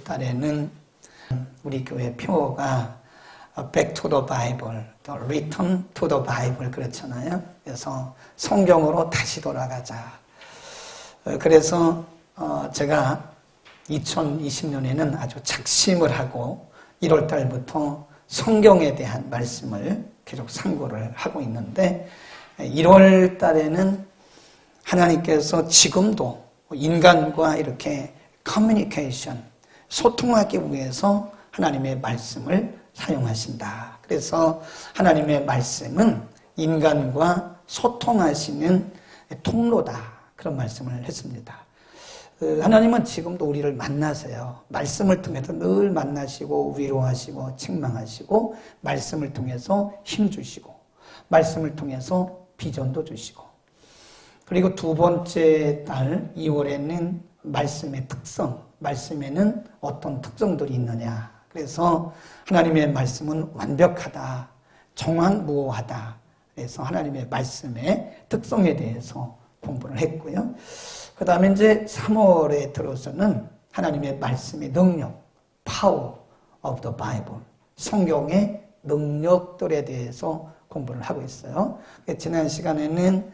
달에는 우리 교회 표어가 Back to the Bible, Return to the Bible 그렇잖아요. 그래서 성경으로 다시 돌아가자. 그래서 제가 2020년에는 아주 작심을 하고 1월 달부터 성경에 대한 말씀을 계속 상고를 하고 있는데 1월 달에는 하나님께서 지금도 인간과 이렇게 커뮤니케이션, 소통하기 위해서 하나님의 말씀을 사용하신다. 그래서 하나님의 말씀은 인간과 소통하시는 통로다. 그런 말씀을 했습니다. 하나님은 지금도 우리를 만나세요. 말씀을 통해서 늘 만나시고 위로하시고 책망하시고 말씀을 통해서 힘주시고 말씀을 통해서 비전도 주시고 그리고 두 번째 달 2월에는 말씀의 특성, 말씀에는 어떤 특성들이 있느냐. 그래서 하나님의 말씀은 완벽하다, 정확무오하다. 그래서 하나님의 말씀의 특성에 대해서 공부를 했고요. 그 다음에 이제 3월에 들어서는 하나님의 말씀의 능력, power of the Bible, 성경의 능력들에 대해서 공부를 하고 있어요. 지난 시간에는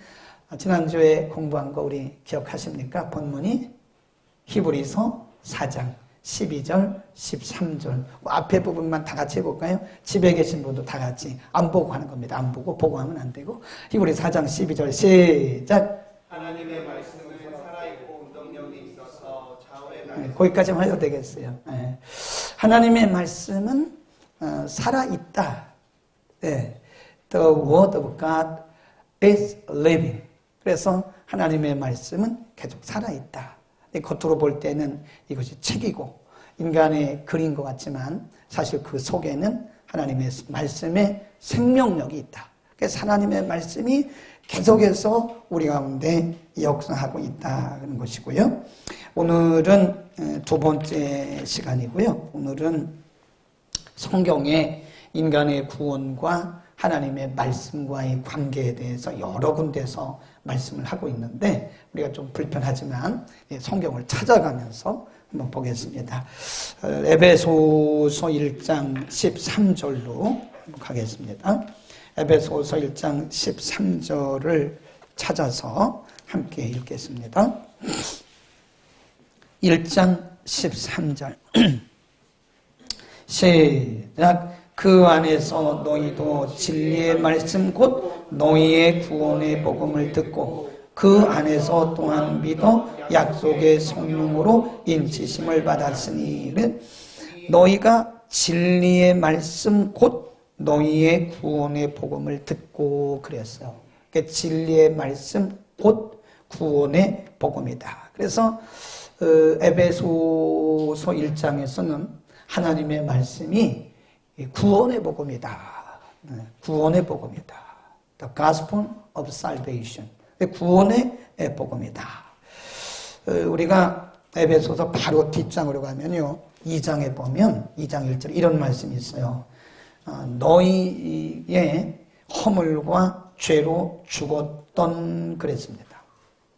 지난주에 공부한 거 우리 기억하십니까? 본문이 히브리서 4장 12절, 13절 앞에 부분만 다 같이 해볼까요? 집에 계신 분도 다 같이 안 보고 하는 겁니다. 안 보고 보고 하면 안 되고 히브리서 4장 12절 시작. 하나님의 말씀은 살아있고 능력이 있어서 좌우에 거기까지만 해도 되겠어요. 하나님의 말씀은 살아있다. The word of God is living. 그래서 하나님의 말씀은 계속 살아있다. 겉으로 볼 때는 이것이 책이고 인간의 글인 것 같지만 사실 그 속에는 하나님의 말씀에 생명력이 있다. 그래서 하나님의 말씀이 계속해서 우리 가운데 역사하고 있다는 것이고요. 오늘은 두 번째 시간이고요. 오늘은 성경의 인간의 구원과 하나님의 말씀과의 관계에 대해서 여러 군데서 말씀을 하고 있는데 우리가 좀 불편하지만 성경을 찾아가면서 한번 보겠습니다. 에베소서 1장 13절로 가겠습니다. 에베소서 1장 13절을 찾아서 함께 읽겠습니다. 1장 13절 시작. 그 안에서 너희도 진리의 말씀 곧 너희의 구원의 복음을 듣고 그 안에서 또한 믿어 약속의 성령으로 인치심을 받았으니 너희가 진리의 말씀 곧 너희의 구원의 복음을 듣고 그랬어요. 그러니까 진리의 말씀 곧 구원의 복음이다. 그래서 에베소서 1장에서는 하나님의 말씀이 구원의 복음이다. 구원의 복음이다. The Gospel of Salvation. 구원의 복음이다. 우리가 에베소서 바로 뒷장으로 가면요. 2장에 보면 2장 1절 이런 말씀이 있어요. 너희의 허물과 죄로 죽었던 그랬습니다.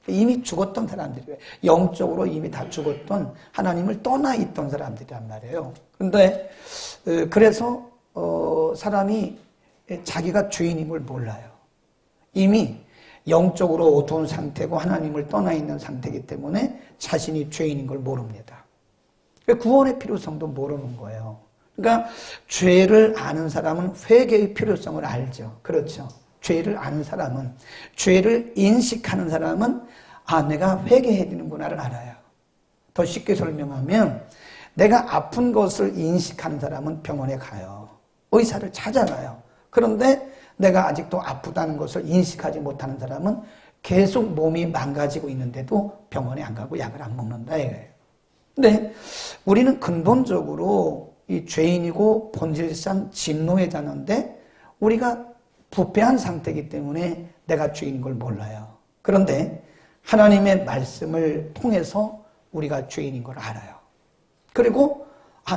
이미 죽었던 사람들이에요. 영적으로 이미 다 죽었던 하나님을 떠나 있던 사람들이란 말이에요. 그런데 그래서 사람이 자기가 죄인임을 몰라요. 이미 영적으로 어두운 상태고 하나님을 떠나 있는 상태이기 때문에 자신이 죄인인 걸 모릅니다. 구원의 필요성도 모르는 거예요. 그러니까 죄를 아는 사람은 회개의 필요성을 알죠. 그렇죠. 죄를 아는 사람은, 죄를 인식하는 사람은 내가 회개해야 되는구나를 알아요. 더 쉽게 설명하면 내가 아픈 것을 인식하는 사람은 병원에 가요. 의사를 찾아가요. 그런데 내가 아직도 아프다는 것을 인식하지 못하는 사람은 계속 몸이 망가지고 있는데도 병원에 안 가고 약을 안 먹는다 이거예요. 근데 우리는 근본적으로 이 죄인이고 본질상 진노의 자인데 우리가 부패한 상태이기 때문에 내가 죄인인 걸 몰라요. 그런데 하나님의 말씀을 통해서 우리가 죄인인 걸 알아요. 그리고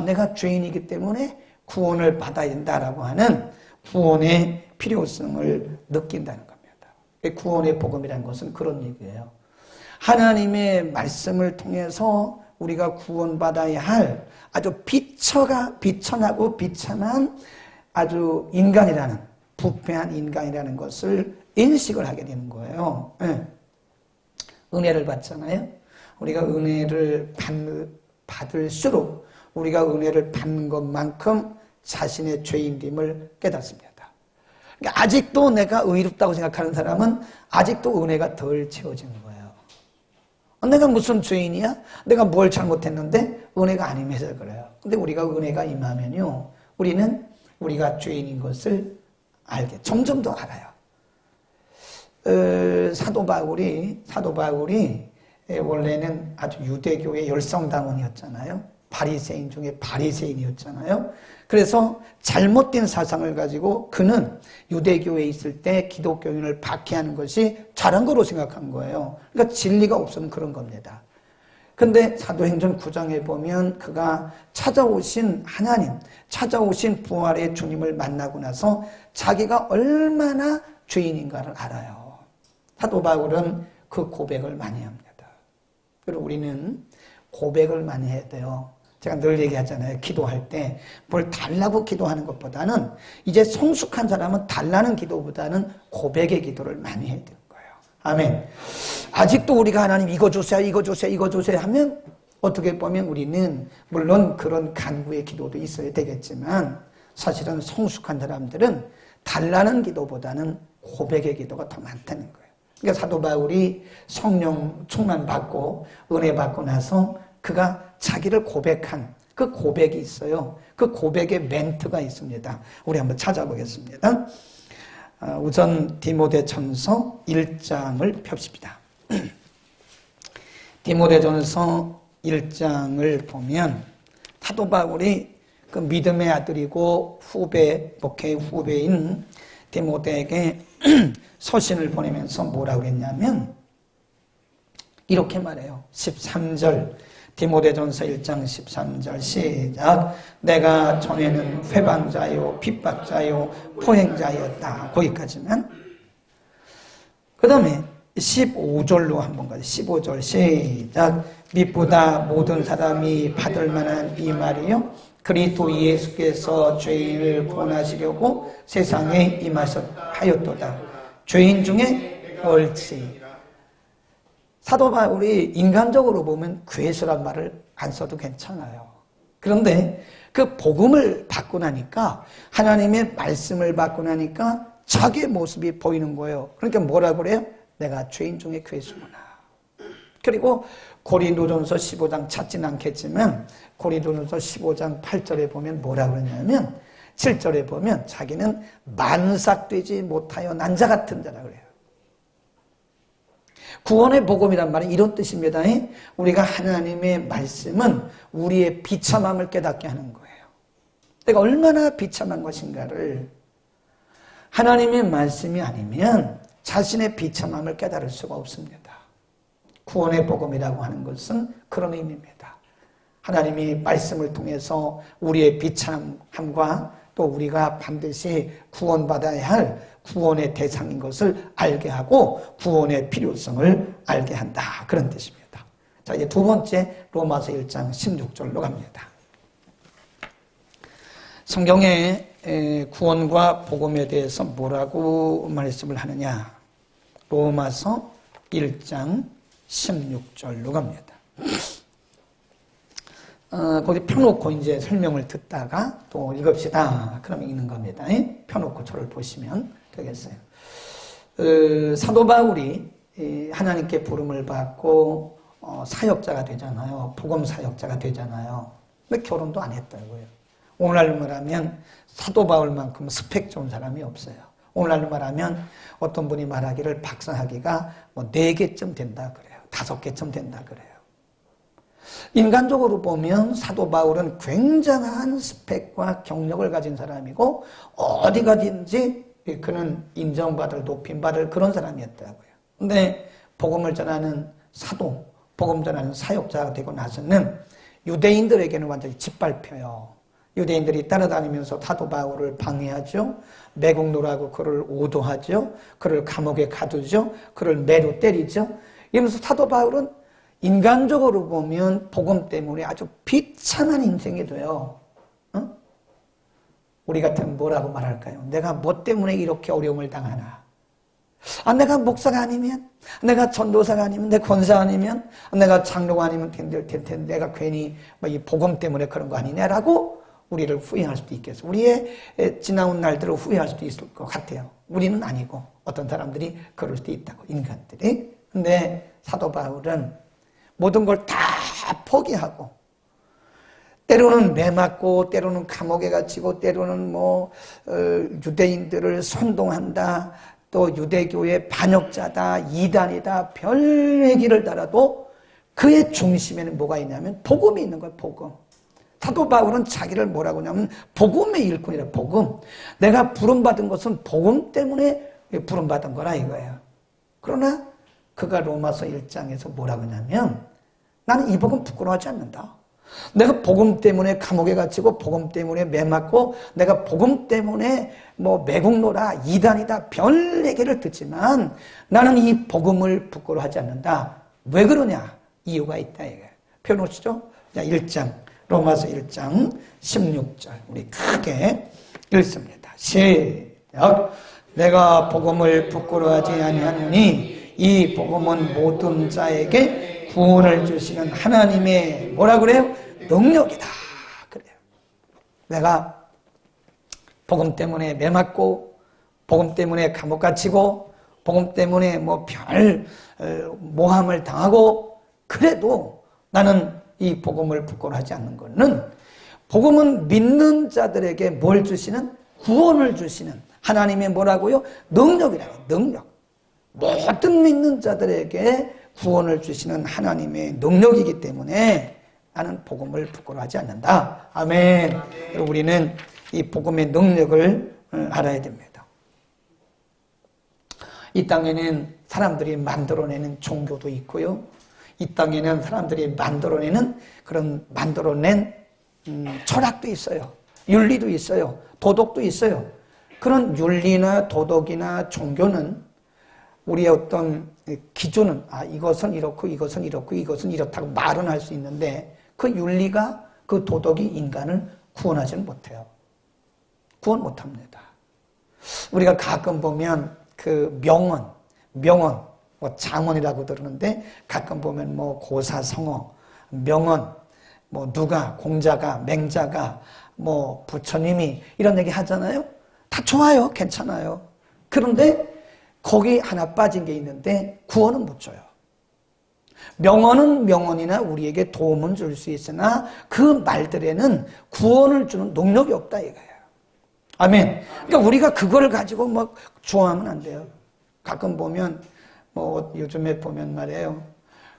내가 죄인이기 때문에 구원을 받아야 된다라고 하는 구원의 필요성을 느낀다는 겁니다. 구원의 복음이라는 것은 그런 얘기예요. 하나님의 말씀을 통해서 우리가 구원받아야 할 아주 비천하고 비참한 아주 인간이라는, 부패한 인간이라는 것을 인식을 하게 되는 거예요. 네. 은혜를 받잖아요. 우리가 은혜를 받을수록 우리가 은혜를 받는 것만큼 자신의 죄인됨을 깨닫습니다. 그러니까 아직도 내가 의롭다고 생각하는 사람은 아직도 은혜가 덜 채워지는 거예요. 내가 무슨 죄인이야? 내가 뭘 잘못했는데? 은혜가 아니면서 그래요. 근데 우리가 은혜가 임하면요, 우리는 우리가 죄인인 것을 점점 더 알아요. 사도 바울이 원래는 아주 유대교의 열성당원이었잖아요. 바리새인 중에 바리새인이었잖아요. 그래서 잘못된 사상을 가지고 그는 유대교에 있을 때 기독교인을 박해하는 것이 잘한 거로 생각한 거예요. 그러니까 진리가 없으면 그런 겁니다. 근데 사도행전 9장에 보면 그가 찾아오신 하나님, 찾아오신 부활의 주님을 만나고 나서 자기가 얼마나 죄인인가를 알아요. 사도 바울은 그 고백을 많이 합니다. 그리고 우리는 고백을 많이 해야 돼요. 제가 늘 얘기하잖아요. 기도할 때 뭘 달라고 기도하는 것보다는, 이제 성숙한 사람은 달라는 기도보다는 고백의 기도를 많이 해야 되는 거예요. 아멘. 아직도 우리가 하나님 이거 주세요, 이거 주세요, 이거 주세요 하면 어떻게 보면 우리는 물론 그런 간구의 기도도 있어야 되겠지만 사실은 성숙한 사람들은 달라는 기도보다는 고백의 기도가 더 많다는 거예요. 그러니까 사도 바울이 성령 충만 받고 은혜 받고 나서 그가 자기를 고백한 그 고백이 있어요. 그 고백의 멘트가 있습니다. 우리 한번 찾아보겠습니다. 우선 디모데전서 1장을 펴십시다. 디모데전서 1장을 보면 사도 바울이 그 믿음의 아들이고 목회 후배인 디모데에게 서신을 보내면서 뭐라고 했냐면 이렇게 말해요. 13절, 디모데전서 1장 13절 시작. 내가 전에는 회방자요 핍박자요 포행자였다. 거기까지만. 그 다음에 15절로 한번 가죠. 15절 시작. 빛보다 모든 사람이 받을 만한 이 말이요, 그리스도 예수께서 죄인을 구원하시려고 세상에 임하셨도다. 죄인 중에 옳지. 사도 바울이 인간적으로 보면 괴수란 말을 안 써도 괜찮아요. 그런데 그 복음을 받고 나니까, 하나님의 말씀을 받고 나니까 자기의 모습이 보이는 거예요. 그러니까 뭐라 그래요? 내가 죄인 중에 괴수구나. 그리고 고린도전서 15장 찾진 않겠지만 고린도전서 15장 8절에 보면 뭐라 그러냐면, 7절에 보면 자기는 만삭되지 못하여 난자 같은 자라 그래요. 구원의 복음이란 말은 이런 뜻입니다. 우리가 하나님의 말씀은 우리의 비참함을 깨닫게 하는 거예요. 내가 얼마나 비참한 것인가를, 하나님의 말씀이 아니면 자신의 비참함을 깨달을 수가 없습니다. 구원의 복음이라고 하는 것은 그런 의미입니다. 하나님이 말씀을 통해서 우리의 비참함과 또 우리가 반드시 구원받아야 할 구원의 대상인 것을 알게 하고 구원의 필요성을 알게 한다. 그런 뜻입니다. 자, 이제 두 번째 로마서 1장 16절로 갑니다. 성경에 구원과 복음에 대해서 뭐라고 말씀을 하느냐? 로마서 1장 16절로 갑니다. 거기 펴놓고 이제 설명을 듣다가 또 읽읍시다. 그러면 읽는 겁니다. 펴놓고 저를 보시면 되겠어요. 사도 바울이 하나님께 부름을 받고 사역자가 되잖아요. 복음 사역자가 되잖아요. 근데 결혼도 안 했다고요. 오늘날로 말하면 사도 바울만큼 스펙 좋은 사람이 없어요. 오늘날로 말하면 어떤 분이 말하기를 박사학위가 4개쯤 된다 그래요. 5개쯤 된다 그래요. 인간적으로 보면 사도 바울은 굉장한 스펙과 경력을 가진 사람이고 어디 가든지 그는 인정받을, 높임받을 그런 사람이었다고요. 근데 복음을 전하는 사도, 복음 전하는 사역자가 되고 나서는 유대인들에게는 완전히 짓밟혀요. 유대인들이 따라다니면서 사도 바울을 방해하죠. 매국노라고 그를 오도하죠. 그를 감옥에 가두죠. 그를 매로 때리죠. 이러면서 사도 바울은 인간적으로 보면 복음 때문에 아주 비참한 인생이 돼요. 어? 우리 같으면 뭐라고 말할까요? 내가 뭐 때문에 이렇게 어려움을 당하나? 아, 내가 목사가 아니면, 내가 전도사가 아니면, 내 권사 아니면, 내가 장로가 아니면 된들 텐데, 내가 괜히 이 복음 때문에 그런 거 아니냐라고 우리를 후회할 수도 있겠어. 우리의 지나온 날들을 후회할 수도 있을 것 같아요. 우리는 아니고 어떤 사람들이 그럴 수도 있다고, 인간들이. 근데 사도 바울은 모든 걸 다 포기하고 때로는 매 맞고 때로는 감옥에 갇히고 때로는 유대인들을 선동한다, 또 유대교의 반역자다, 이단이다, 별 얘기를 달아도 그의 중심에는 뭐가 있냐면 복음이 있는 거예요. 복음. 사도 바울은 자기를 뭐라고 하냐면 복음의 일꾼이라. 복음. 내가 부름받은 것은 복음 때문에 부름받은 거라 이거예요. 그러나 그가 로마서 1장에서 뭐라고 하냐면 나는 이 복음 부끄러워하지 않는다. 내가 복음 때문에 감옥에 갇히고 복음 때문에 매 맞고 내가 복음 때문에 매국노라, 이단이다, 별 얘기를 듣지만 나는 이 복음을 부끄러워하지 않는다. 왜 그러냐? 이유가 있다 이거예요. 펴놓으시죠? 자, 1장 로마서 1장 16절 우리 크게 읽습니다. 시작. 내가 복음을 부끄러워하지 아니하노니 이 복음은 모든 자에게 구원을 주시는 하나님의 뭐라 그래요? 능력이다. 그래요. 내가 복음 때문에 매 맞고 복음 때문에 감옥 갇히고 복음 때문에 별 모함을 당하고 그래도 나는 이 복음을 부끄러워하지 않는 것은 복음은 믿는 자들에게 뭘 주시는? 구원을 주시는 하나님의 뭐라고요? 능력이라고. 능력. 모든 믿는 자들에게 구원을 주시는 하나님의 능력이기 때문에 나는 복음을 부끄러워하지 않는다. 아멘. 아멘. 우리는 이 복음의 능력을 알아야 됩니다. 이 땅에는 사람들이 만들어내는 종교도 있고요. 이 땅에는 사람들이 만들어낸 철학도 있어요. 윤리도 있어요. 도덕도 있어요. 그런 윤리나 도덕이나 종교는 우리의 어떤 기준은 이것은 이렇고 이것은 이렇고 이것은 이렇다고 말은 할 수 있는데 그 윤리가 그 도덕이 인간을 구원하지는 못해요. 구원 못합니다. 우리가 가끔 보면 그 명언 장언이라고 들었는데 가끔 보면 고사성어, 명언, 누가, 공자가, 맹자가, 부처님이 이런 얘기 하잖아요. 다 좋아요. 괜찮아요. 그런데 거기 하나 빠진 게 있는데 구원은 못 줘요. 명언은 명언이나 우리에게 도움은 줄 수 있으나 그 말들에는 구원을 주는 능력이 없다 이거예요. 아멘. 그러니까 우리가 그걸 가지고 좋아하면 안 돼요. 가끔 보면 요즘에 보면 말이에요.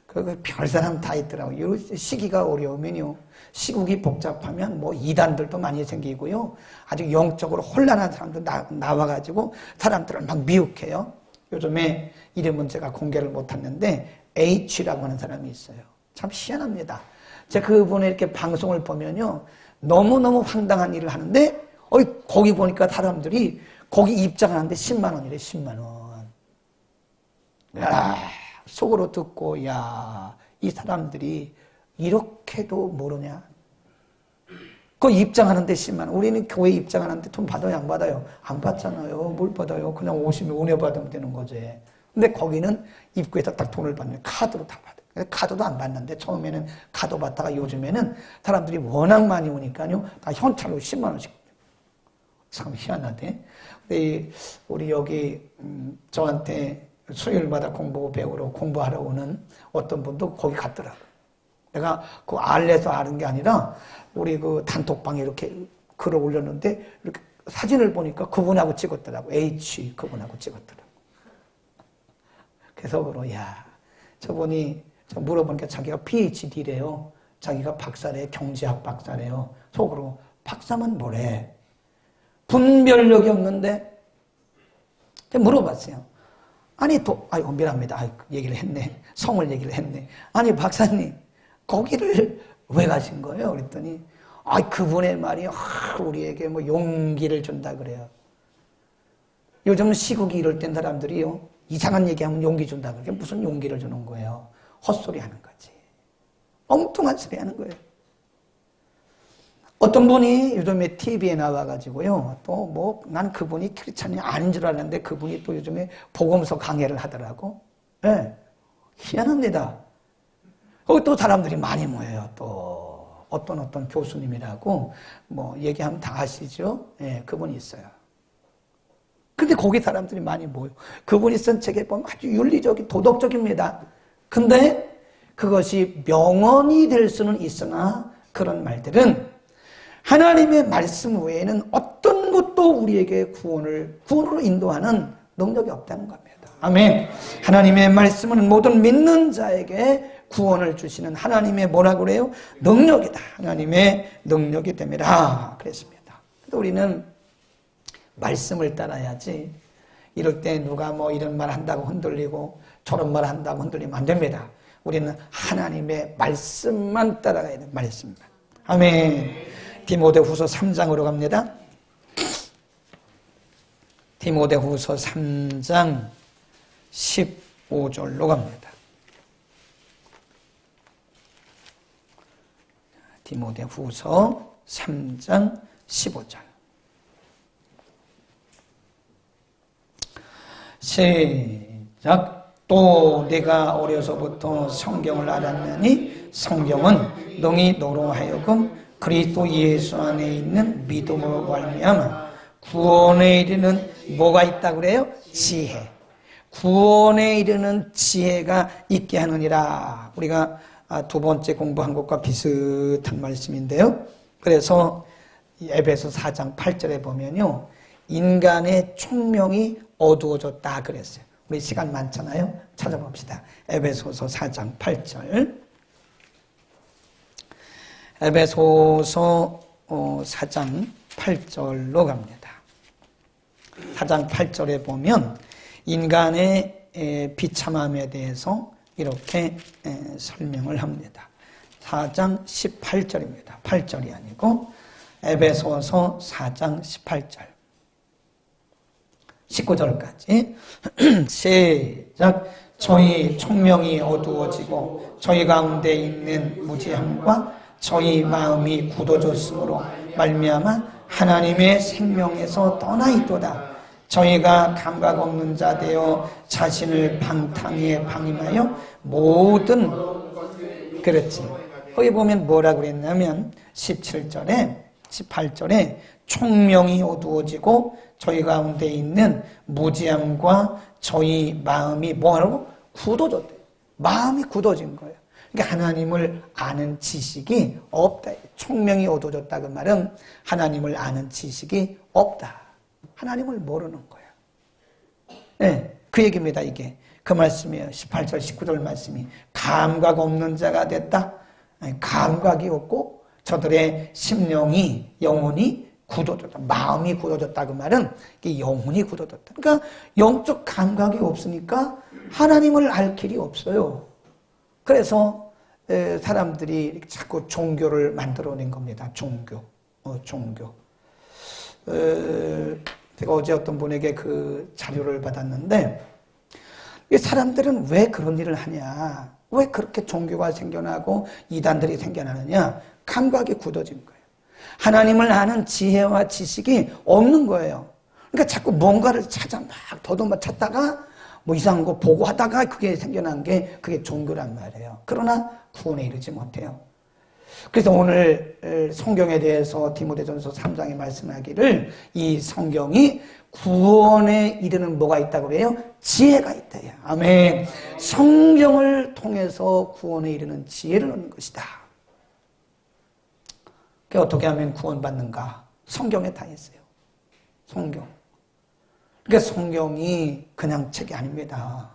그 별사람 다 있더라고요. 시기가 어려우면요. 시국이 복잡하면 이단들도 많이 생기고요. 아주 영적으로 혼란한 사람들 나와가지고 사람들을 막 미혹해요. 요즘에 이름은 제가 공개를 못했는데 H라고 하는 사람이 있어요. 참 희한합니다. 제가 그분의 이렇게 방송을 보면요. 너무너무 황당한 일을 하는데 거기 보니까 사람들이 거기 입장하는데 10만 원이래. 10만 원. 야, 속으로 듣고 이 사람들이 이렇게도 모르냐? 그 입장하는데 10만 원. 우리는 교회 입장하는데 돈 받아요, 안 받아요? 안 받잖아요. 뭘 받아요? 그냥 오시면 은혜 받으면 되는 거지. 근데 거기는 입구에서 딱 돈을 받는 카드로 다 받아요. 카드도 안 받는데 처음에는 카드 받다가 요즘에는 사람들이 워낙 많이 오니까요. 다 현찰로 10만 원씩. 참 희한하대. 근데 우리 여기 저한테 수요일마다 공부배우러 공부하러 오는 어떤 분도 거기 갔더라고요. 내가 그 알래서 아는 게 아니라 우리 그 단톡방에 이렇게 글을 올렸는데 이렇게 사진을 보니까 그분하고 찍었더라고. H 그분하고 찍었더라고. 그래서 저분이 물어보니까 자기가 PhD래요. 자기가 박사래. 경제학 박사래요. 속으로 박사면 뭐래? 분별력이 없는데 물어봤어요. 미안합니다. 얘기를 했네. 성을 얘기를 했네. 아니, 박사님, 거기를 왜 가신 거예요? 그랬더니, 그분의 말이, 우리에게 용기를 준다 그래요. 요즘 시국이 이럴 땐 사람들이요, 이상한 얘기하면 용기 준다 그래요. 무슨 용기를 주는 거예요? 헛소리 하는 거지. 엉뚱한 소리 하는 거예요. 어떤 분이 요즘에 TV에 나와가지고요, 또 뭐, 난 그분이 크리스찬이 아닌 줄 알았는데 그분이 또 요즘에 복음서 강해를 하더라고. 예. 네. 희한합니다. 거기 또 사람들이 많이 모여요, 또. 어떤 교수님이라고, 뭐, 얘기하면 다 아시죠? 예, 네, 그분이 있어요. 근데 거기 사람들이 많이 모여. 그분이 쓴 책에 보면 아주 윤리적인, 도덕적입니다. 근데 그것이 명언이 될 수는 있으나 그런 말들은 하나님의 말씀 외에는 어떤 것도 우리에게 구원으로 인도하는 능력이 없다는 겁니다. 아멘. 하나님의 말씀은 모든 믿는 자에게 구원을 주시는 하나님의 뭐라고 그래요? 능력이다. 하나님의 능력이 됩니다. 그랬습니다. 그래서 우리는 말씀을 따라야지 이럴 때 누가 뭐 이런 말 한다고 흔들리고 저런 말 한다고 흔들리면 안 됩니다. 우리는 하나님의 말씀만 따라가야 돼요. 말씀만. 아멘. 디모데후서 3장으로 갑니다. 디모데후서 3장 15절로 갑니다. 디모데후서 3장 15절. 시작. 또 내가 어려서부터 성경을 알았느니 성경은 능히 너로 하여금 그리스도 예수 안에 있는 믿음으로 말미암아 구원에 이르는 뭐가 있다고 그래요? 지혜. 구원에 이르는 지혜가 있게 하느니라. 우리가 두 번째 공부한 것과 비슷한 말씀인데요. 그래서 에베소 4장 8절에 보면요, 인간의 총명이 어두워졌다 그랬어요. 우리 시간 많잖아요. 찾아봅시다. 에베소서 4장 8절. 에베소서 4장 8절로 갑니다. 4장 8절에 보면 인간의 비참함에 대해서 이렇게 설명을 합니다. 4장 18절입니다. 8절이 아니고 에베소서 4장 18절. 19절까지 시작. 저희 총명이 어두워지고 저희 가운데 있는 무지함과 저희 마음이 굳어졌으므로 말미암아 하나님의 생명에서 떠나 있도다. 저희가 감각 없는 자 되어 자신을 방탕에 방임하여 모든 그렇지. 거기 보면 뭐라고 그랬냐면 17절에 18절에 총명이 어두워지고 저희 가운데 있는 무지함과 저희 마음이 뭐라고? 굳어졌대. 마음이 굳어진 거예요. 그러니까 하나님을 아는 지식이 없다. 총명이 어두워졌다 그 말은 하나님을 아는 지식이 없다. 하나님을 모르는 거예요. 네, 그 얘기입니다. 이게 그 말씀이에요. 18절 19절 말씀이 감각 없는 자가 됐다. 아니, 감각이 없고 저들의 심령이 영혼이 굳어졌다. 마음이 굳어졌다 그 말은 영혼이 굳어졌다. 그러니까 영적 감각이 없으니까 하나님을 알 길이 없어요. 그래서 사람들이 자꾸 종교를 만들어낸 겁니다. 종교. 제가 어제 어떤 분에게 그 자료를 받았는데 이 사람들은 왜 그런 일을 하냐? 왜 그렇게 종교가 생겨나고 이단들이 생겨나느냐? 감각이 굳어진 거예요. 하나님을 아는 지혜와 지식이 없는 거예요. 그러니까 자꾸 뭔가를 찾아 막 더듬어 찾다가 뭐 이상한 거 보고 하다가 그게 생겨난 게 그게 종교란 말이에요. 그러나 구원에 이르지 못해요. 그래서 오늘 성경에 대해서 디모데전서 3장에 말씀하기를 이 성경이 구원에 이르는 뭐가 있다고 그래요? 지혜가 있다. 아멘. 성경을 통해서 구원에 이르는 지혜를 얻는 것이다. 그게 어떻게 하면 구원받는가? 성경에 다 있어요. 성경. 그러니까 성경이 그냥 책이 아닙니다.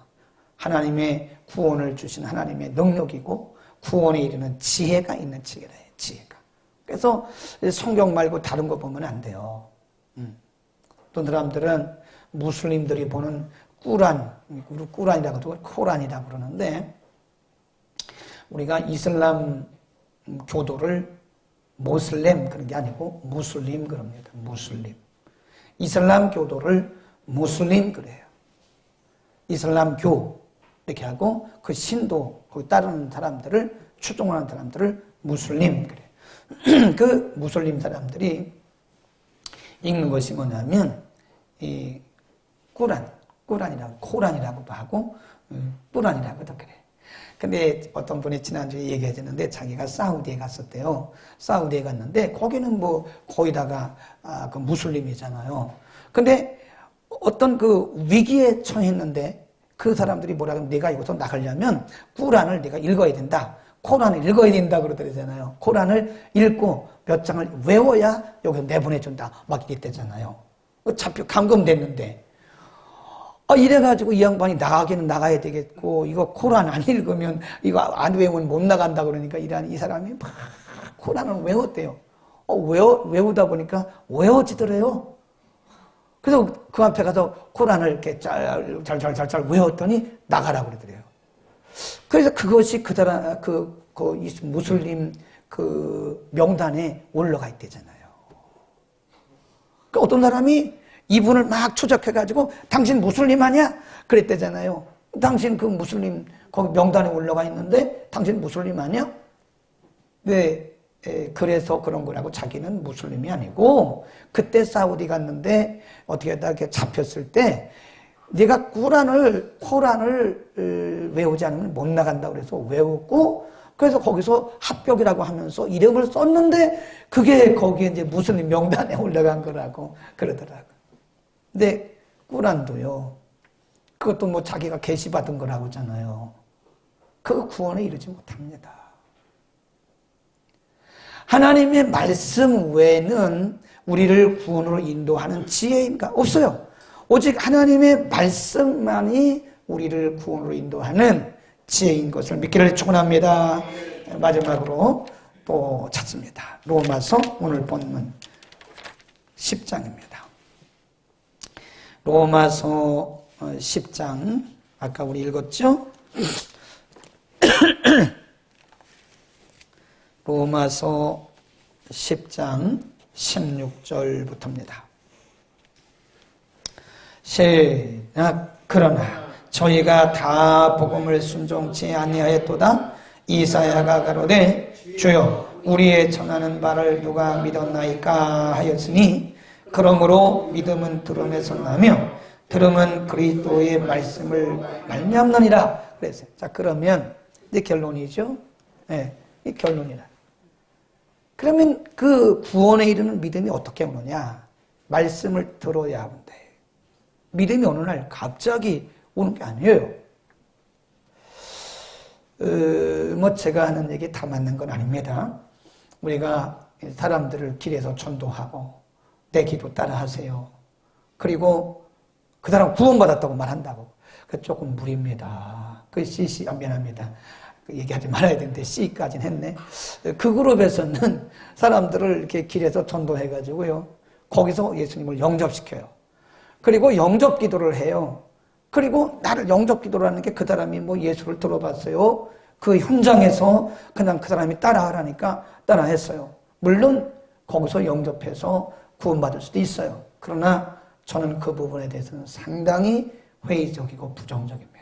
하나님의 구원을 주신 하나님의 능력이고 구원에 이르는 지혜가 있는 책이라 해요. 지혜가. 그래서 성경 말고 다른 거 보면 안 돼요. 어떤 사람들은 무슬림들이 보는 꾸란이라고 하고 코란이라고 그러는데 우리가 이슬람 교도를 모슬렘 그런 게 아니고 무슬림 그럽니다. 무슬림. 이슬람 교도를 무슬림 그래요. 이슬람교 이렇게 하고 그 신도 거기 따르는 사람들을 추종하는 사람들을 무슬림 그래. 그 무슬림 사람들이 읽는 것이 뭐냐면 이 코란이라고도 하고 꾸란이라고도 그래. 근데 어떤 분이 지난주에 얘기해줬는데 자기가 사우디에 갔었대요. 사우디에 갔는데 거기는 뭐 거의 다가 그 무슬림이잖아요. 근데 어떤 그 위기에 처했는데 그 사람들이 뭐라 그러면 내가 여기서 나가려면 꾸란을 내가 읽어야 된다. 코란을 읽어야 된다 그러더라잖아요. 코란을 읽고 몇 장을 외워야 여기서 내보내준다. 막 이랬대잖아요. 잡혀 감금됐는데. 이래가지고 이 양반이 나가기는 나가야 되겠고, 이거 코란 안 읽으면, 이거 안 외우면 못 나간다 그러니까 이 사람이 막 코란을 외웠대요. 외우다 보니까 외워지더래요. 그래서 그 앞에 가서 코란을 이렇게 잘 외웠더니 나가라 그러더래요. 그래서 그것이 그 사람, 무슬림 그 명단에 올라가 있대잖아요. 그러니까 어떤 사람이 이분을 막 추적해가지고 당신 무슬림 아니야? 그랬대잖아요. 당신 그 무슬림 거기 명단에 올라가 있는데 당신 무슬림 아니야? 네, 그래서 그런 거라고 자기는 무슬림이 아니고 그때 사우디 갔는데 어떻게 하다 이렇게 잡혔을 때 네가 코란을 외우지 않으면 못 나간다 그래서 외웠고 그래서 거기서 합격이라고 하면서 이름을 썼는데 그게 거기에 이제 무슬림 명단에 올라간 거라고 그러더라고요. 근데 꾸란도요. 그것도 뭐 자기가 계시받은 거라고 하잖아요. 그 구원에 이르지 못합니다. 하나님의 말씀 외에는 우리를 구원으로 인도하는 지혜인가? 없어요. 오직 하나님의 말씀만이 우리를 구원으로 인도하는 지혜인 것을 믿기를 축원합니다. 마지막으로 또 찾습니다. 로마서 오늘 본문 10장입니다. 로마서 10장 아까 우리 읽었죠? 로마서 10장 16절부터입니다. 시작. 그러나 저희가 다 복음을 순종치 아니하였도다. 이사야가 가로되 주여 우리의 전하는 바를 누가 믿었나이까 하였으니 그러므로 믿음은 들음에서 나며 들음은 그리스도의 말씀을 말미암느니라 그랬어요. 자, 그러면 이제 결론이죠. 네, 이 결론이라. 그러면 그 구원에 이르는 믿음이 어떻게 오느냐? 말씀을 들어야 하는데 믿음이 어느 날 갑자기 오는 게 아니에요. 뭐 제가 하는 얘기 다 맞는 건 아닙니다. 우리가 사람들을 길에서 전도하고 내 기도 따라 하세요. 그리고 그 사람 구원받았다고 말한다고. 그 조금 무리입니다. 그 미안합니다. 얘기하지 말아야 되는데 C까지는 했네. 그 그룹에서는 사람들을 이렇게 길에서 전도해가지고요. 거기서 예수님을 영접시켜요. 그리고 영접 기도를 해요. 그리고 나를 영접 기도를 하는 게 그 사람이 뭐 예수를 들어봤어요. 그 현장에서 그냥 그 사람이 따라하라니까 따라했어요. 물론 거기서 영접해서 구원받을 수도 있어요. 그러나 저는 그 부분에 대해서는 상당히 회의적이고 부정적입니다.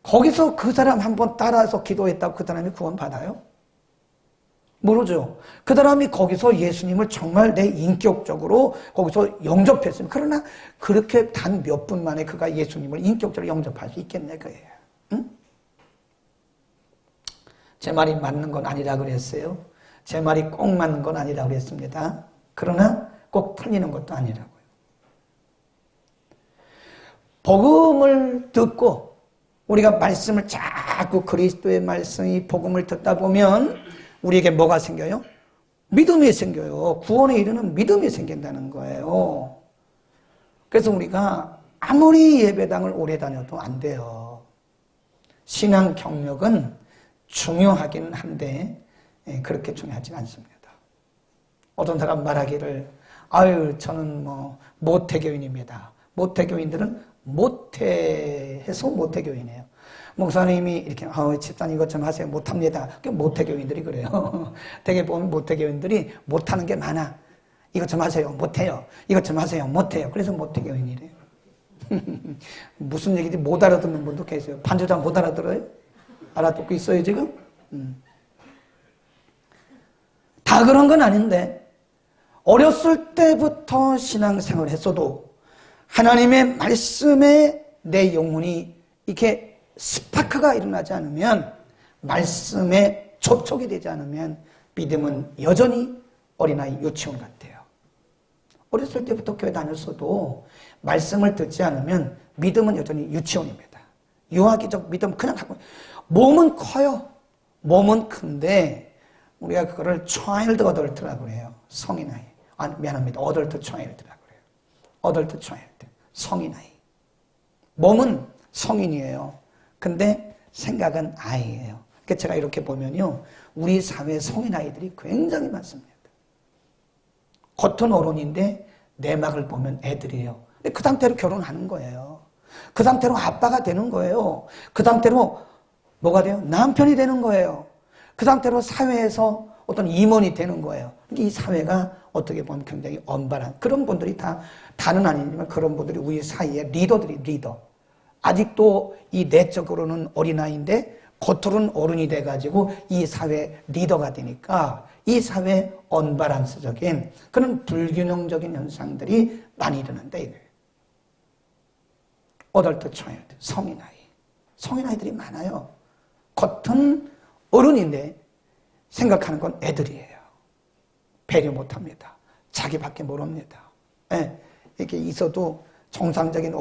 거기서 그 사람 한번 따라서 기도했다고 그 사람이 구원받아요? 모르죠. 그 사람이 거기서 예수님을 정말 내 인격적으로 거기서 영접했으면 그러나 그렇게 단 몇 분 만에 그가 예수님을 인격적으로 영접할 수 있겠네 그예요. 응? 제 말이 맞는 건 아니라 그랬어요. 제 말이 꼭 맞는 건 아니라 그랬습니다. 그러나 꼭 틀리는 것도 아니라고요. 복음을 듣고 우리가 말씀을 자꾸 그리스도의 말씀이 복음을 듣다 보면 우리에게 뭐가 생겨요? 믿음이 생겨요. 구원에 이르는 믿음이 생긴다는 거예요. 그래서 우리가 아무리 예배당을 오래 다녀도 안 돼요. 신앙 경력은 중요하긴 한데 그렇게 중요하진 않습니다. 어떤 사람 말하기를 저는 뭐 모태교인입니다. 모태교인들은 모태해서 모태교인이에요. 목사님이 이렇게 집사님 이것 좀 하세요. 못합니다. 모태교인들이 그래요. 되게 보면 모태교인들이 못하는 게 많아. 이것 좀 하세요. 못해요. 이것 좀 하세요. 못해요. 그래서 모태교인이래요. 무슨 얘기인지 못 알아듣는 분도 계세요. 반주장 못 알아들어요? 알아듣고 있어요, 지금? 다 그런 건 아닌데, 어렸을 때부터 신앙생활을 했어도 하나님의 말씀에 내 영혼이 이렇게 스파크가 일어나지 않으면, 말씀에 접촉이 되지 않으면 믿음은 여전히 어린아이 유치원 같아요. 어렸을 때부터 교회 다녔어도 말씀을 듣지 않으면 믿음은 여전히 유치원입니다. 유아기적 믿음 그냥 하고, 몸은 커요. 몸은 큰데 우리가 그거를 차일드 어덜트라고 해요. 성인아이. 아, 미안합니다. 어덜트 차일드라고 해요. 어덜트 차일드. 성인아이. 몸은 성인이에요. 근데 생각은 아이예요. 그러니까 제가 이렇게 보면요, 우리 사회 성인아이들이 굉장히 많습니다. 겉은 어른인데 내막을 보면 애들이에요. 그 상태로 결혼하는 거예요. 그 상태로 아빠가 되는 거예요. 그 상태로 뭐가 돼요? 남편이 되는 거예요. 그 상태로 사회에서 어떤 임원이 되는 거예요. 이 사회가 어떻게 보면 굉장히 언발한 그런 분들이 다는 아니지만 그런 분들이 우리 사이에 리더들이 리더. 아직도 이 내적으로는 어린아이인데 겉으로는 어른이 돼가지고 이 사회 리더가 되니까 이 사회 언밸런스적인 그런 불균형적인 현상들이 많이 일어난다 이거예요. 어덜트 차일드, 성인아이. 성인아이들이 많아요. 겉은 어른인데 생각하는 건 애들이에요. 배려 못합니다. 자기밖에 모릅니다. 네, 이렇게 있어도 정상적인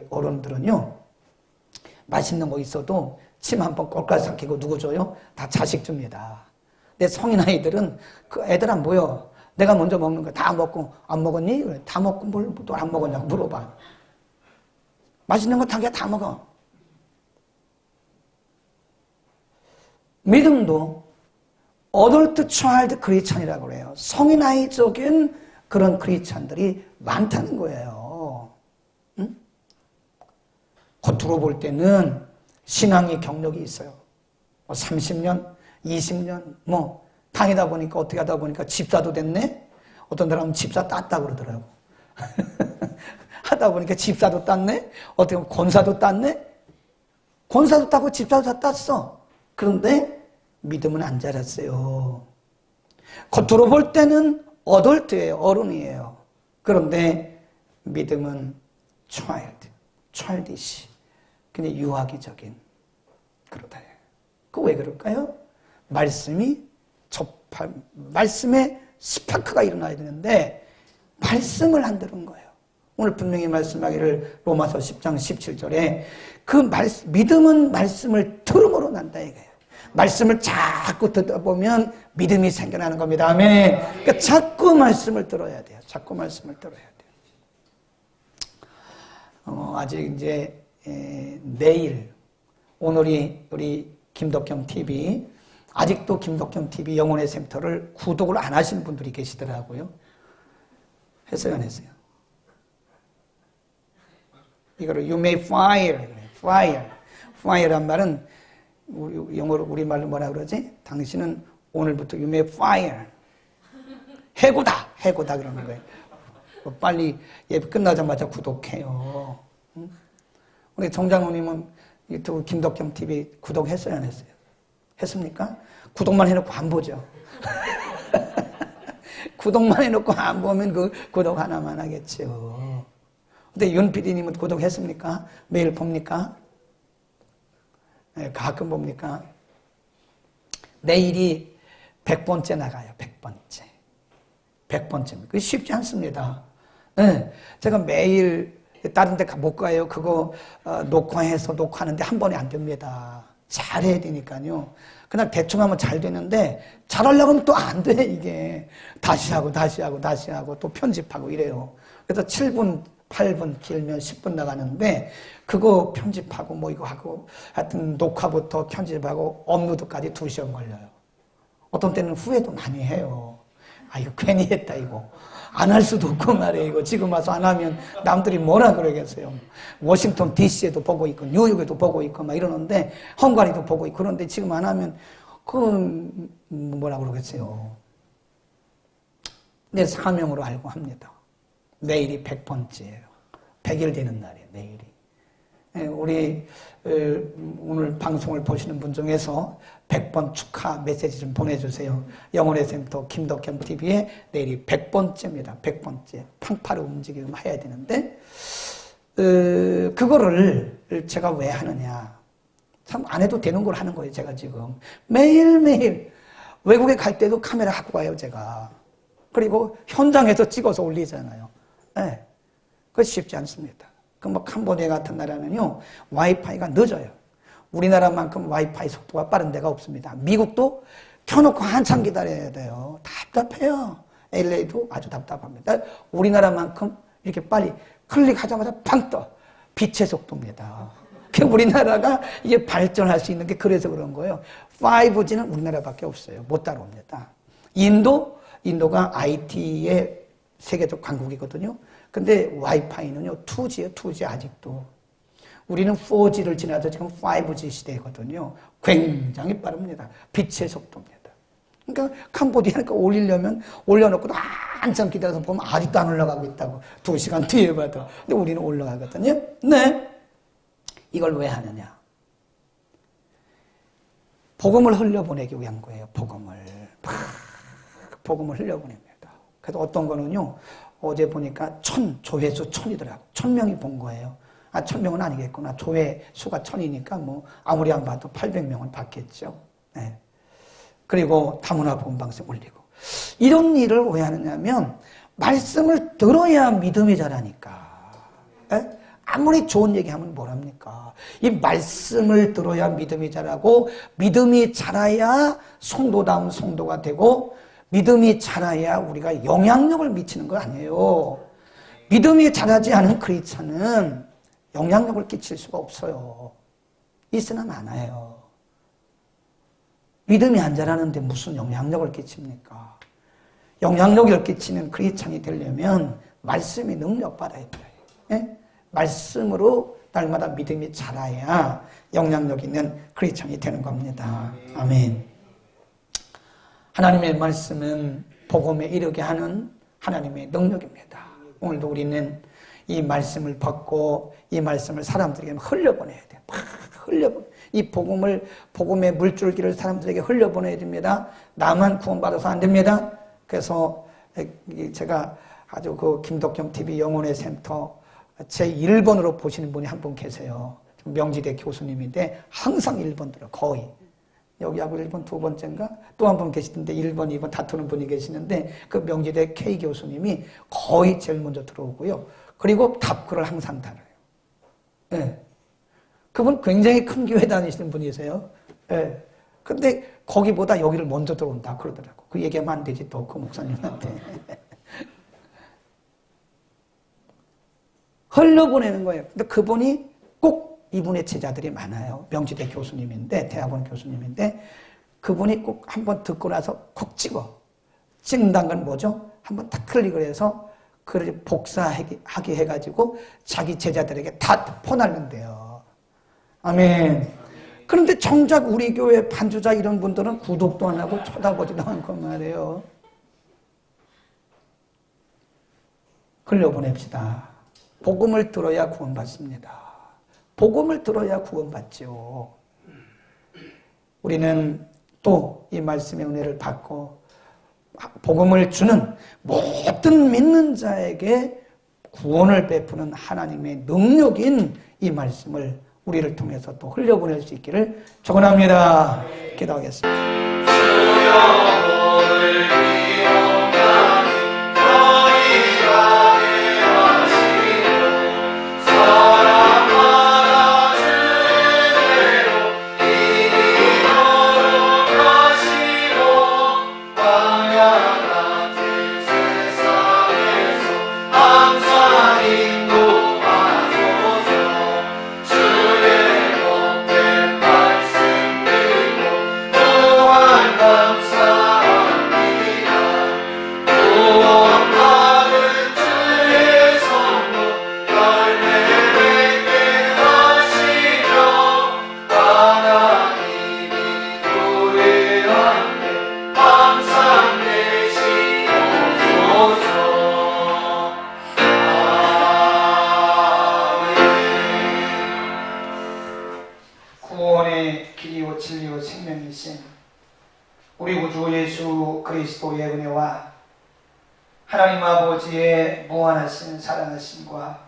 어른들은요, 맛있는 거 있어도 침 한 번 꼴깍 삼키고 누구 줘요? 다 자식 줍니다. 근데 성인아이들은 그 애들 안 보여. 내가 먼저 먹는 거 다 먹고 안 먹었니? 그래. 다 먹고 뭘 또 안 먹었냐고 물어봐. 맛있는 거 다 먹어. 믿음도 어덜트 차일드 크리스찬이라고 그래요. 성인아이적인 그런 크리스찬들이 많다는 거예요. 응? 겉으로 볼 때는 신앙의 경력이 있어요. 30년, 20년, 다니다 보니까 어떻게 하다 보니까 집사도 됐네? 어떤 사람은 집사 땄다고 그러더라고. 하다 보니까 집사도 땄네? 어떻게 보면 권사도 땄네? 권사도 따고 집사도 다 땄어. 그런데 믿음은 안 자랐어요. 겉으로 볼 때는 어덜트예요. 어른이에요. 그런데 믿음은 childish. 그냥 유아기적인 그러다. 그 왜 그럴까요? 말씀에 스파크가 일어나야 되는데 말씀을 안 들은 거예요. 오늘 분명히 말씀하기를 로마서 10장 17절에 그 믿음은 말씀을 들음으로 난다 이거예요. 말씀을 자꾸 듣다 보면 믿음이 생겨나는 겁니다. 아멘. 그러니까 자꾸 말씀을 들어야 돼요. 자꾸 말씀을 들어야 돼요. 아직 이제 내일 오늘이 우리 김덕경 TV 아직도 김덕경 TV 영혼의 샘터를 구독을 안 하시는 분들이 계시더라고요. 했어요, 안 했어요? 이거를 you may fire란 말은 영어로 우리말로 뭐라 그러지? 당신은 오늘부터 you may fire 해고다 그러는 거예요. 빨리 예배 끝나자마자 구독해요. 우리 정장모님은 유튜브 김덕경 TV 구독했어요, 안 했어요? 했습니까? 구독만 해놓고 안 보죠. 구독만 해놓고 안 보면 그 구독 하나만 하겠죠. 근데 윤 PD님은 구독했습니까? 매일 봅니까? 네, 가끔 봅니까? 내일이 100번째 나가요. 100번째. 100번째입니다. 그게 쉽지 않습니다. 네, 제가 매일 다른 데 못 가요. 그거 녹화해서 녹화하는데 한 번에 안 됩니다. 잘해야 되니까요. 그냥 대충 하면 잘 되는데 잘하려고 하면 또 안 돼, 이게. 다시 하고 또 편집하고 이래요. 그래서 7분, 8분 길면 10분 나가는데 그거 편집하고 뭐 이거 하고 하여튼 녹화부터 편집하고 업로드까지 2시간 걸려요. 어떤 때는 후회도 많이 해요. 아, 이거 괜히 했다, 이거. 안 할 수도 없고 말이에요. 이거 지금 와서 안 하면 남들이 뭐라 그러겠어요. 워싱턴 DC에도 보고 있고 뉴욕에도 보고 있고 막 이러는데 헝가리도 보고 있고 그런데 지금 안 하면 그 뭐라 그러겠어요. 내 사명으로 알고 합니다. 내일이 100번째예요. 100일 되는 날이에요. 내일이. 우리 오늘 방송을 보시는 분 중에서 100번 축하 메시지 좀 보내주세요. 영혼의 센터 김덕현 TV에 내일이 100번째입니다. 100번째. 팡파르 움직임 해야 되는데 그거를 제가 왜 하느냐. 참 안 해도 되는 걸 하는 거예요. 제가 지금 매일매일 외국에 갈 때도 카메라 갖고 가요. 제가. 그리고 현장에서 찍어서 올리잖아요. 네. 그거 쉽지 않습니다. 뭐 캄보디아 같은 나라는요 와이파이가 늦어요. 우리나라만큼 와이파이 속도가 빠른 데가 없습니다. 미국도 켜놓고 한참 기다려야 돼요. 답답해요. LA도 아주 답답합니다. 우리나라만큼 이렇게 빨리 클릭하자마자 팡 떠. 빛의 속도입니다. 우리나라가 이게 발전할 수 있는 게 그래서 그런 거예요. 5G는 우리나라밖에 없어요. 못 따라옵니다. 인도가 IT의 세계적 강국이거든요. 근데 와이파이는요 2G예요. 2G 아직도. 우리는 4G를 지나서 지금 5G 시대거든요. 굉장히 빠릅니다. 빛의 속도입니다. 그러니까 캄보디아니까 올리려면 올려놓고 한참 기다려서 보면 아직도 안 올라가고 있다고. 2시간 뒤에 봐도. 근데 우리는 올라가거든요. 네. 이걸 왜 하느냐. 복음을 흘려보내기 위한 거예요. 복음을 흘려보냅니다. 그래서 어떤 거는요. 어제 보니까 조회수 1000이더라고. 1000명이 본 거예요. 1000명은 아니겠구나. 조회수가 1000이니까 뭐 아무리 안 봐도 800명은 봤겠죠. 네. 그리고 다문화 본방송 올리고. 이런 일을 왜 하느냐면 말씀을 들어야 믿음이 자라니까. 네? 아무리 좋은 얘기하면 뭐랍니까? 이 말씀을 들어야 믿음이 자라고 믿음이 자라야 성도다운 성도가 되고 믿음이 자라야 우리가 영향력을 미치는 거 아니에요. 믿음이 자라지 않은 크리스찬은 영향력을 끼칠 수가 없어요. 있으나 많아요. 믿음이 안 자라는데 무슨 영향력을 끼칩니까? 영향력을 끼치는 크리스찬이 되려면 말씀이 능력받아야 돼요. 예? 말씀으로 날마다 믿음이 자라야 영향력 있는 크리스찬이 되는 겁니다. 아멘. 하나님의 말씀은 복음에 이르게 하는 하나님의 능력입니다. 오늘도 우리는 이 말씀을 받고 이 말씀을 사람들에게 흘려보내야 돼요. 이 복음의 물줄기를 사람들에게 흘려보내야 됩니다. 나만 구원받아서 안 됩니다. 그래서 제가 아주 그 김덕경 TV 영혼의 센터 제 1번으로 보시는 분이 한 분 계세요. 명지대 교수님인데 항상 1번 들어요. 거의. 여기하고 1번 두 번째인가? 또 한 분 계시던데 1번, 2번 다투는 분이 계시는데 그 명지대 K 교수님이 거의 제일 먼저 들어오고요. 그리고 답글을 항상 달아요. 네. 그분 굉장히 큰 교회 다니시는 분이세요. 네. 근데 거기보다 여기를 먼저 들어온다 그러더라고. 그 얘기하면 안 되지 또 그 목사님한테. 흘려보내는 거예요. 근데 그분이 꼭 이분의 제자들이 많아요. 명지대 교수님인데, 대학원 교수님인데, 그분이 꼭 한번 듣고 나서 콕 찍어. 찍는다는 건 뭐죠? 한번 딱 클릭을 해서, 그를 복사하게 해가지고, 자기 제자들에게 다 퍼날는데요. 아멘. 그런데 정작 우리 교회 반주자 이런 분들은 구독도 안 하고 쳐다보지도 않고 말이에요. 흘려보냅시다. 복음을 들어야 구원받습니다. 복음을 들어야 구원받죠. 우리는 또 이 말씀의 은혜를 받고 복음을 주는 모든 믿는 자에게 구원을 베푸는 하나님의 능력인 이 말씀을 우리를 통해서 또 흘려보낼 수 있기를 축원합니다. 기도하겠습니다. 항상 내 그리스도의 은혜와 하나님 아버지의 무한하신 사랑하심과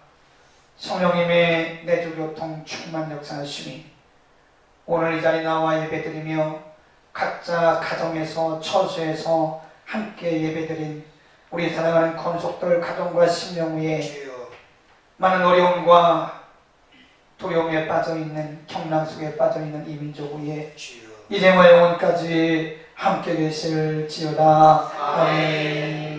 성령님의 내주교통 충만 역사하심이 오늘 이 자리 나와 예배드리며 각자 가정에서 처소에서 함께 예배드린 우리 사랑하는 권속들 가정과 심령 위에 많은 어려움과 두려움에 빠져있는 경랑 속에 빠져있는 이 민족 위에 이제와 영원까지 함께 계실지어다. 아멘.